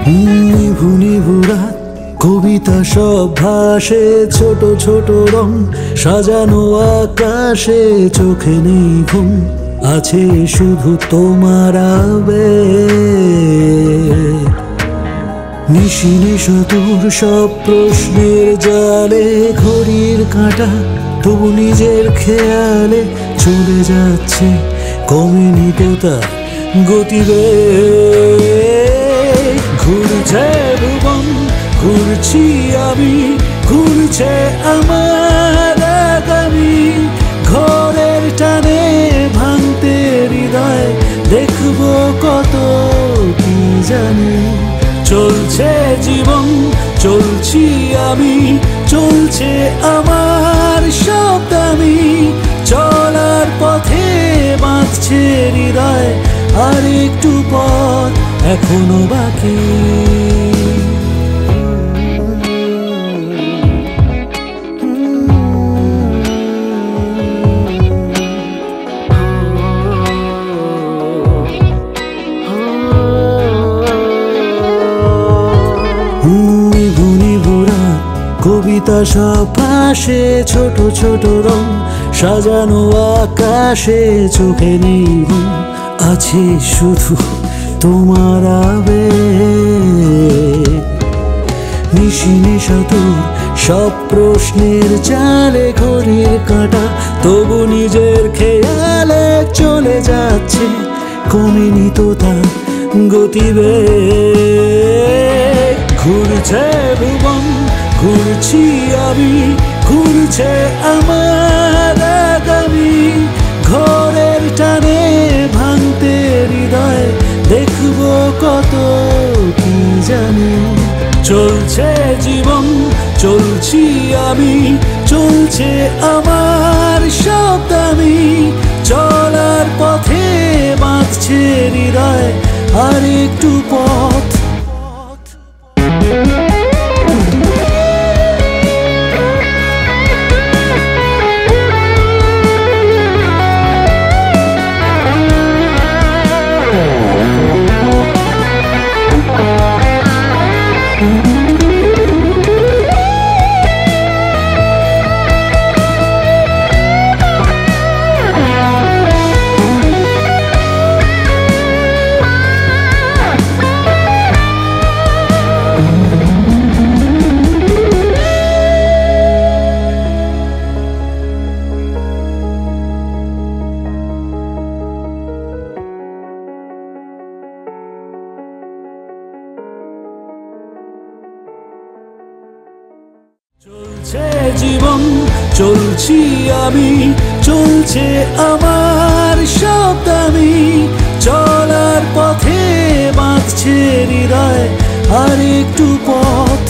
নিভু নিভু রাত কবিতা সব ভাসে, ছোট ছোট রং সাজানো আকাশে, চোখে নেই ঘুম, আছে শুধু তোমার আবেগ। নিশি নিশাতুর সব প্রশ্নের জালে, ঘড়ির কাঁটা তবু নিজের খেয়ালে চলে যাচ্ছে, কমেনি তো তার গতিবেগ। ঘুরছে ভুবন, ঘুরছি আমি, ঘুরছে আমার আগামী, ঘরের টানে ভাঙতে হৃদয়, দেখবো কত কি জানি। চলছে জীবন, চলছি আমি, চলছে আমার সব দামি, চলার পথে বাঁধছে হৃদয়, আর একটু পথ এখনো বাকি। নিভু নিভু রাত কবিতা সব পাশে, ছোট ছোট রং সাজানো আকাশে, চোখে নেই ঘুম, আছে শুধু তোমার আবেগ। নিশি নিশাতুর সব প্রশ্নের জালে, ঘড়ির কাঁটা তবু নিজের খেয়ালে চলে যাচ্ছে, কমেনি তো তার গতিবেগ। ঘুরছে ভুবন, ঘুরছি আমি, ঘুরছে আমার আগামী, ঘরের টানে ভাঙতে হৃদয়, দেখবো কত কি জানি। চলছে জীবন, চলছি আমি, চলছে আমার সব দামি, চলার পথে বাঁধছে হৃদয়, আর একটু পথ। চলছে জীবন, চলছি আমি, চলছে আমার সব দামি, চলার পথে বাঁধছে হৃদয়, আর একটু পথ।